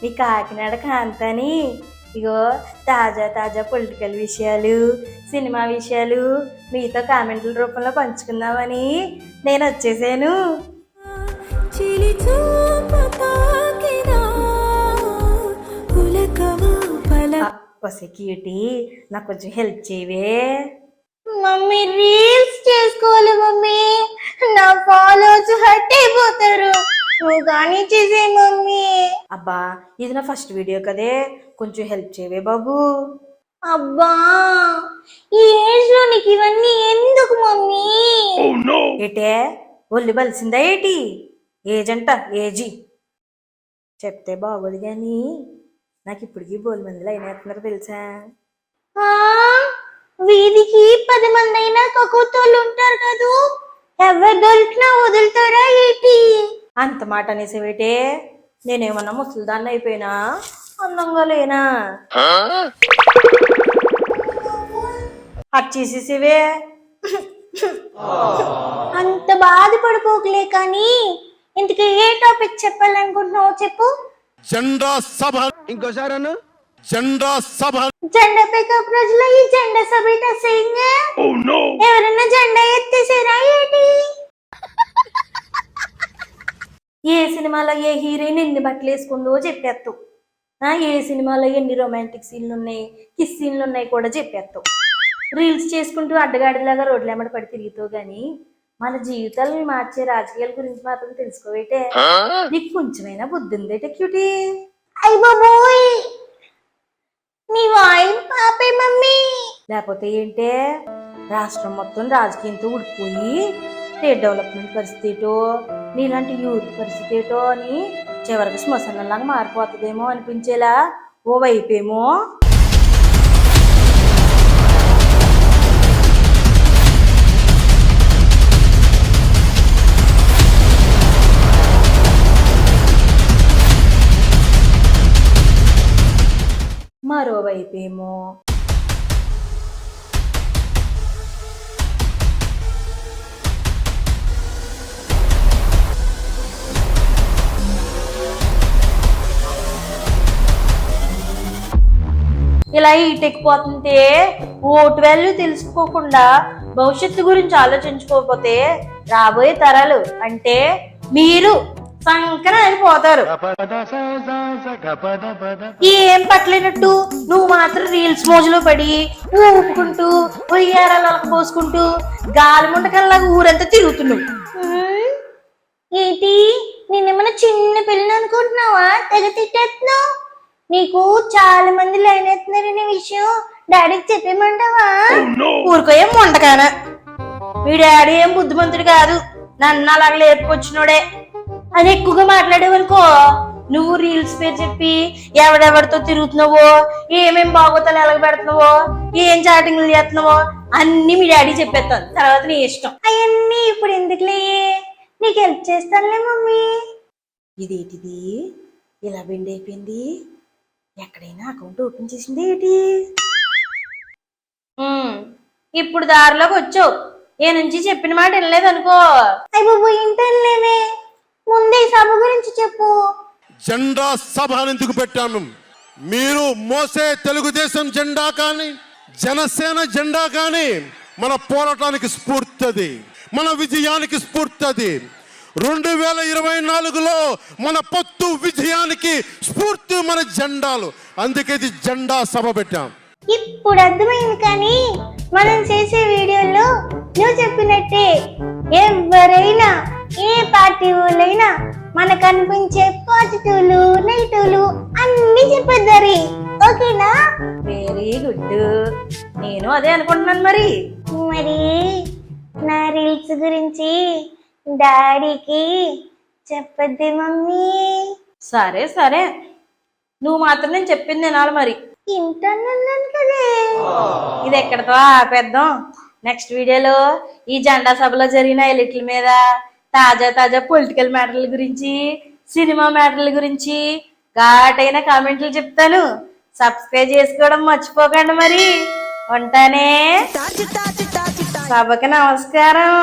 మీ కాకినాడ కాంతని ఇగో తాజా తాజా పొలిటికల్ విషయాలు సినిమా విషయాలు మీతో కామెంట్ల రూపంలో పంచుకుందామని నేను వచ్చేసాను. క్యూటీ నాకు కొంచెం హెల్ప్ చేయవే మమ్మీ. రీల్స్ చేసుకోవాలి మమ్మీ, నా ఫాలోవర్స్ హర్ట్ అయిపోతారు. నువ్వు కానీ చేసే మమ్మీ. అబ్బా ఇది నా ఫస్ట్ వీడియో కదే, కొంచెం హెల్ప్ చేయవే బాబు. అబ్బా ఈ ఏజ్ లో నీకు ఇవన్నీ ఎందుకు మమ్మీ? ఏటే ఒళ్ళు బలిసిందా ఏటి? ఏజ్ అంట ఏజీ చెప్తే బాగోదు గాని నాకు ఇప్పటికీ బోల్ మంది లైన్ వేస్తున్నారు తెలుసా. వీధికి 10 మంది అయినా కక్కుతోళ్ళు ఉంటారు కదూ, ఎవరు దొరికినా వదులుతారా ఏంటి? అంత మాట అనేసేవేటే, నేనేమన్నా ముసలిదాన్ని అయిపోయినా అందంగా లేనా? అట్ చేసేసేవే. అంత బాధపడిపోకలే కానీ ఇంతకీ ఏ టాపిక్ చెప్పాలనుకుంటున్నావు చెప్పు. జెండా సభ. ఇంకోసారి అన్న జెండా సభ. జెండా పికప్ రోజులో ఈ జెండా సభ ఎవరన్నా జెండా ఎత్తేసారా ఏంటి? ఏ సినిమాలో ఏ హీరోయిన్ ఎన్ని బట్టలు వేసుకుందో చెప్పేస్తావు. ఏ సినిమాలో ఎన్ని రొమాంటిక్ సీన్లు ఉన్నాయి, కిస్ సీన్లు ఉన్నాయి కూడా చెప్పేస్తావు. రీల్స్ చేసుకుంటూ అడ్డగాడిలాగా రోడ్ల ఎమ్మడి పడి తిరుగుతావు గాని మన జీవితాలను మార్చే రాజకీయాల గురించి మాత్రం తెలుసుకోవేటే. నీకు కొంచెమైనా బుద్ధి ఉందేటే క్యూటీ? అయ్య బాబోయ్, నీ వాయిస్ పాపే మమ్మీ. లేకపోతే ఏంటే, రాష్ట్రం మొత్తం రాజకీయంతో ఉడిపోయి స్టేట్ డెవలప్మెంట్ పరిస్థితి ఏటో, నీలాంటి యూత్ పరిస్థితి ఏటో అని చివరికి శ్మశానంలాగా మారిపోతుందేమో అనిపించేలా ఓ వైపేమో మరోవైపేమో ఇలా ఈటెక్కిపోతుంటే ఓటు వాల్యూ తెలుసుకోకుండా భవిష్యత్తు గురించి ఆలోచించుకోకపోతే రాబోయే తరాలు అంటే మీరు సంకన అయిపోతారు. ఏం పట్టలేనట్టు నువ్వు మాత్రం రీల్స్ మోజులో పడి ఊపుకుంటూ ఉయ్యారాలు పోసుకుంటూ గాలి ముండకల్లాగా ఊరంతా తిరుగుతున్నావు. ఏంటి నేనేమన్నా చిన్న పిల్లని అనుకుంటున్నావా? తెగ తిట్టేస్తున్నావు. నీకు చాలా మంది లైన్ ఎత్తున్నారనే విషయం డాడీకి చెప్పేమంటావా? ఊరుకోయే ముండకాన, మీ డాడీ ఏం బుద్ధిమంతుడు కాదు, నన్ను అలాగ లేపుకొచ్చినోడే. అది ఎక్కువగా మాట్లాడేవనుకో నువ్వు రీల్స్ పేరు చెప్పి ఎవడెవరితో తిరుగుతున్నావో, ఏమేం బాగోతాలు ఎలాగ పెడుతున్నావో, ఏం చాటింగ్లు చేస్తున్నావో అన్ని మీ డాడీ చెప్పేస్తాను. తర్వాత నీ ఇష్టం. అవన్నీ ఇప్పుడు ఎందుకులే, నీకు హెల్ప్ చేస్తానులే మమ్మీ. ఇదేంటిది ఇలా బెండ్ అయిపోయింది? ఎక్కడైనా అకౌంట్ ఓపెన్ చేసింది ఏంటి? ఇప్పుడు దారిలోకి వచ్చావు, ఏ నుంచి చెప్పిన మాట వినలేదు అనుకో. అయ్య బాబు ఇంటలేవే, ముందే సభ గురించి చెప్పు. జెండా సభ ఎందుకు పెట్టాను? మీరు మోసే తెలుగుదేశం జెండా కానీ జనసేన జెండా కానీ మన పోరాటానికి స్ఫూర్తి, మన విజయానికి స్ఫూర్తి. 2024లో మన పొత్తు విజయానికి స్ఫూర్తి మన జెండాలు. అందుకే ఇది జెండా సభ పెట్టాం. ఇప్పుడు అర్థమైంది. కానీ మనం చేసే వీడియోలో నువ్వు చెప్పినట్టే ఎవరైనా ఏ పార్టీ వాళ్ళైనా మనకు అనిపించే పాజిటివ్లు నెగిటివ్లు అన్ని చెప్పేద్దరి. ఓకేనా? Very good. నేను అదే అనుకుంటున్నాను. మరి నా రీల్స్ గురించి డాడీకి చెప్పద్ది మమ్మీ. సరే సరే, నువ్వు మాత్రం నేను చెప్పింది వినాలి. మరి ఇంటన్నాను కదే. ఇది ఎక్కడితో ఆపేద్దాం. నెక్స్ట్ వీడియోలో ఈ జెండా సభలో జరిగిన ఎలిట్ల మీద, తాజా తాజా పొలిటికల్ మ్యాటర్ల గురించి, సినిమా మ్యాటర్ల గురించి ఘాటైన కామెంట్లు చెప్తాను. సబ్స్క్రైబ్ చేసుకోవడం మర్చిపోకండి. మరి ఉంటానే. సభకి నమస్కారం.